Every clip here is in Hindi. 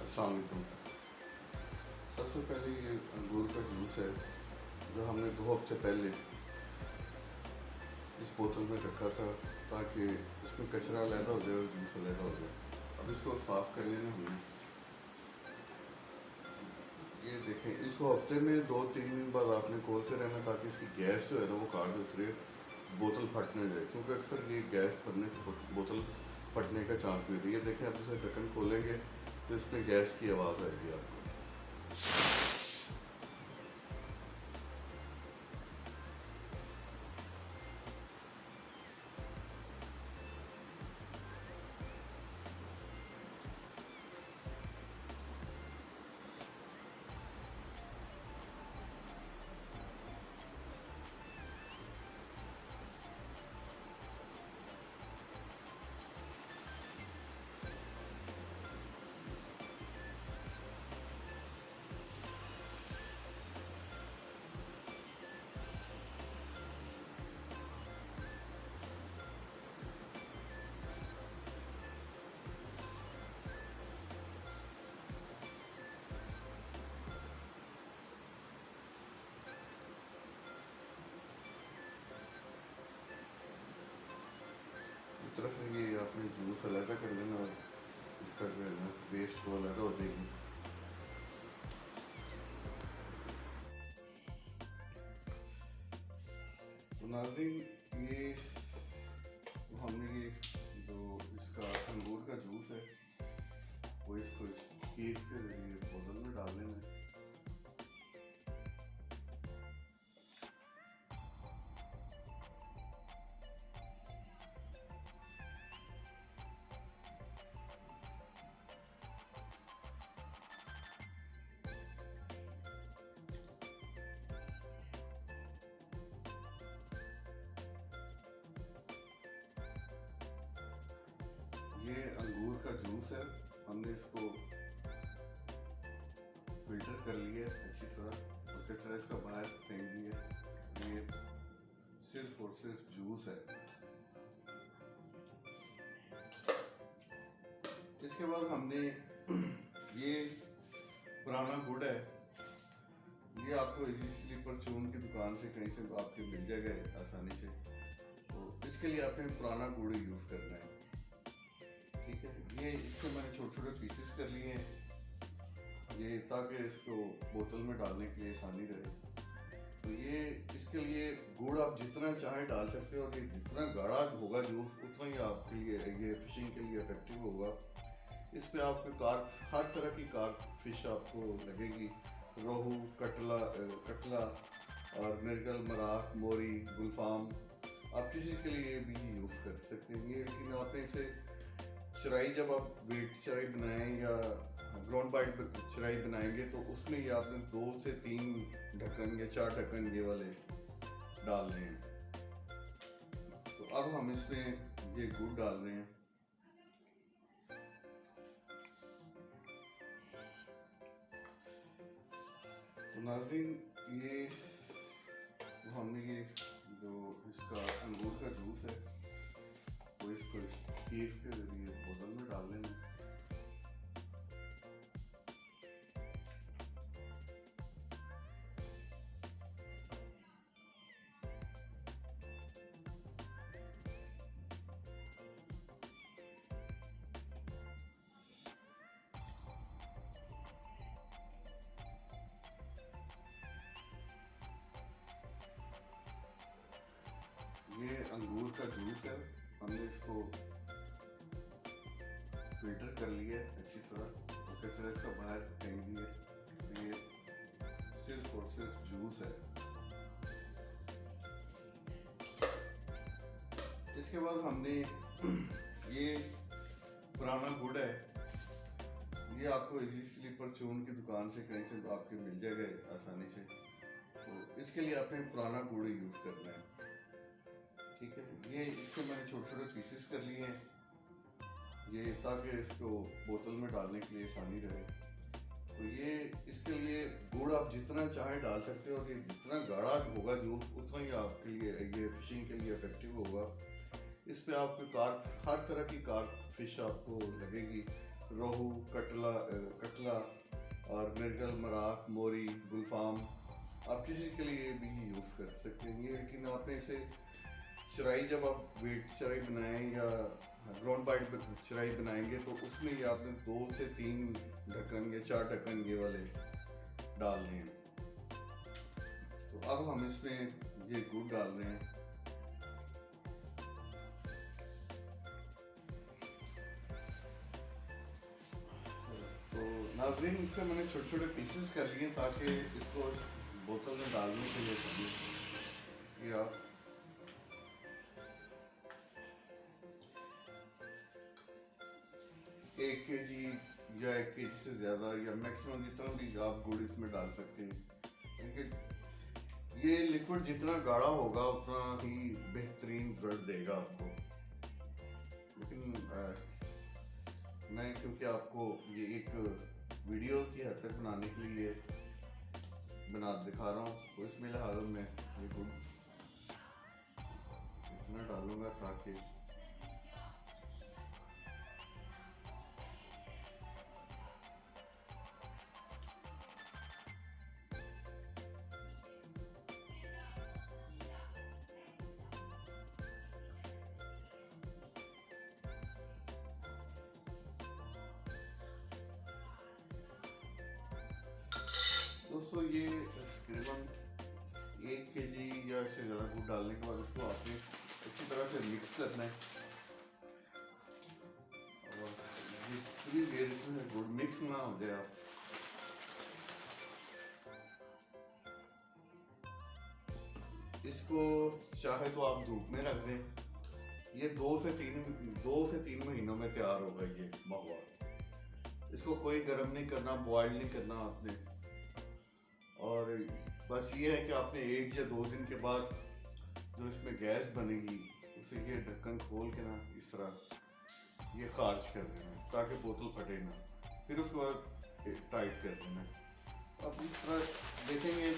अस्सलाम वालेकुम। सबसे पहले ये अंगूर का जूस है जो हमने 2 हफ्ते पहले इस बोतल में रखा था ताकि इसमें कचरा अलहदा हो जाए और जूस अलहदा हो जाए। अब इसको साफ़ कर लेना हमने। ये देखें, इसको हफ्ते में 2-3 दिन बाद आपने खोलते रहना ताकि इसकी गैस जो है ना वो काट उतरे, बोतल फट न जाए, क्योंकि अक्सर ये गैस फटने से बोतल फटने का चांस भी होती है। ये देखें, आप इसे ढक्कन खोलेंगे तो इसमें गैस की आवाज़ आएगी आपको। इस तरह से ये आपने जूस अलग कर लेना और इसका जो है ना वेस्ट वो अलग हो जाएगी। तो नाज़रीन, ये हमने ये जो इसका अंगूर का जूस है वो इसको हीट के जरिए बोतल में डाल लेना है। ये अंगूर का जूस है, हमने इसको फिल्टर कर लिया है अच्छी तरह और कचरा इसका बाहर फेंक दिया। ये सिर्फ और सिर्फ जूस है। इसके बाद हमने ये पुराना गुड़ है, ये आपको इजीली परचून की दुकान से कहीं से आपके मिल जाएगा आसानी से। तो इसके लिए आपने पुराना गुड़ यूज़ करना है, ठीक है। ये इसके मैंने छोटे छोटे पीसेस कर लिए हैं ये, ताकि इसको बोतल में डालने के लिए आसानी रहे। तो ये इसके लिए गुड़ आप जितना चाहें डाल सकते हो और ये जितना गाढ़ा होगा जूस उतना ही आपके लिए ये फिशिंग के लिए इफेक्टिव होगा। इस पे आपके कार्प, हर तरह की कार्प फिश आपको लगेगी, रोहू, कटला और मिर्गल, मराक, मोरी, गुलफाम, आप किसी के लिए भी यूज़ कर सकते हैं ये। लेकिन आपने इसे चराई, जब आप वेट चराई बनाएं या ग्राउंड बाइट चराई बनाएंगे तो उसमें ये आपने 2 से 3 ढक्कन या 4 ढक्कन ये वाले डालने हैं। तो अब हम इसमें ये गुड़ डाल रहे हैं। तो नाज़रीन, ये हमने ये जो इसका अंगूर का जूस है वो इसको हीट के जरिए बोतल में डाल लेना। अंगूर का जूस है, हमने इसको फिल्टर कर लिया है अच्छी तरह और कचरा इसका बाहर फेंक दिया। ये सिर्फ और सिर्फ जूस है। इसके बाद हमने ये पुराना गुड़ है, ये आपको इजी स्लीपर चून की दुकान से कहीं से आपके मिल जाएगा आसानी से। तो इसके लिए आपने पुराना गुड़ यूज करना है, ठीक है। ये इसको मैंने छोटे छोटे पीसेस कर लिए हैं, ये ताकि इसको बोतल में डालने के लिए आसानी रहे। तो ये इसके लिए गुड़ आप जितना चाहे डाल सकते हो, और ये जितना गाढ़ा होगा जूस उतना ही आपके लिए ये फिशिंग के लिए इफेक्टिव होगा। इस पे आपको कार्प, हर तरह की कार्प फिश आपको लगेगी, रोहू, कटला और मिर्गल, मराक, मोरी, गुलफाम, आप किसी के लिए भी यूज़ कर सकते हैं ये। लेकिन आपने इसे चराई, जब आप वेट चराई बनाएं या ग्राउंड बाइट चराई बनाएंगे तो उसमें ये आपने 2 से 3 ढक्कन या 4 ढक्कन ये वाले डालने हैं। तो अब हम इसमें ये गुड़ डाल रहे हैं। तो नाज़रीन, इसका मैंने छोटे छोटे पीसेस कर लिए ताकि इसको बोतल में डालने के लिए चाहिए। ये आप 1 kg या 1 kg से ज़्यादा या मैक्सिमम जितना भी आप गुड़ इसमें डाल सकते हैं, क्योंकि ये लिक्विड जितना गाढ़ा होगा उतना ही बेहतरीन रिजल्ट देगा आपको। लेकिन मैं क्योंकि आपको ये एक वीडियो की हद तक बनाने के लिए दिखा रहा हूँ, तो इसमें लिहाजा मैं ये गुड़ इतना डालूंगा ताकि दोस्तों ये तकरीबन 1 kg या इससे ज़्यादा गुड़ डालने के बाद उसको आपने अच्छी तरह से मिक्स करना है। और ये पूरी देर इसमें गुड़ मिक्स ना हो जाए, आप इसको चाहे तो आप धूप में रख दें। ये 2 से 3 महीनों में तैयार होगा ये महुआ। इसको कोई गर्म नहीं करना, बॉयल नहीं करना आपने, और बस ये है कि आपने 1 या 2 दिन के बाद जो इसमें गैस बनेगी उसे ये ढक्कन खोल के ना इस तरह ये खारिज कर देना ताकि बोतल फटे ना, फिर उसके बाद टाइट कर देना। अब इस तरह देखेंगे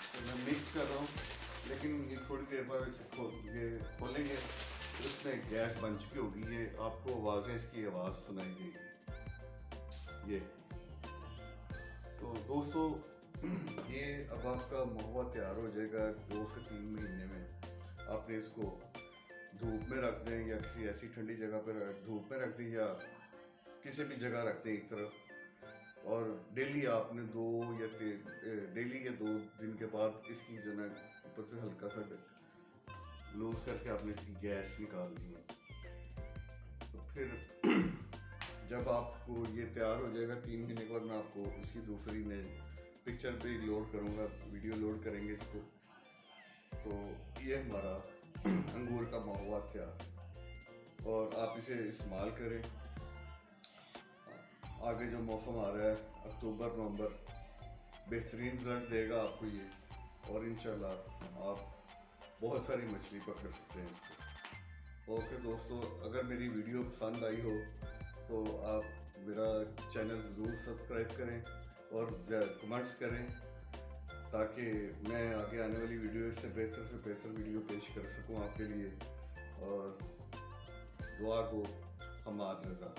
तो मैं मिक्स कर रहा हूँ, लेकिन ये थोड़ी देर बाद इसे खोलेंगे तो इसमें गैस बन चुकी होगी। ये आपको आवाज़ें, इसकी आवाज़ सुनाई देगी। ये तो दोस्तों ये अब आपका महुआ तैयार हो जाएगा 2 से 3 महीने में। आपने इसको धूप में रख दें या किसी ऐसी ठंडी जगह पर धूप में रख दें या किसी भी जगह रख दें एक तरफ, और डेली आपने 2 दिन के बाद इसकी जो है ऊपर से हल्का सा लूज करके आपने इसकी गैस निकाल दी है। तो फिर जब आपको ये तैयार हो जाएगा 3 महीने के बाद, मैं आपको इसकी दूसरी पिक्चर पे लोड करूँगा, वीडियो लोड करेंगे इसको। तो ये हमारा अंगूर का महुआ तैयार, और आप इसे इस्तेमाल करें। आगे जो मौसम आ रहा है अक्टूबर नवंबर, बेहतरीन रिजल्ट देगा आपको ये, और इंशाल्लाह आप बहुत सारी मछली पकड़ सकते हैं इसको। ओके दोस्तों, अगर मेरी वीडियो पसंद आई हो तो आप मेरा चैनल ज़रूर सब्सक्राइब करें और कमेंट्स करें, ताकि मैं आगे आने वाली वीडियो से बेहतर वीडियो पेश कर सकूं आपके लिए। और दुआ को हम आज रजा।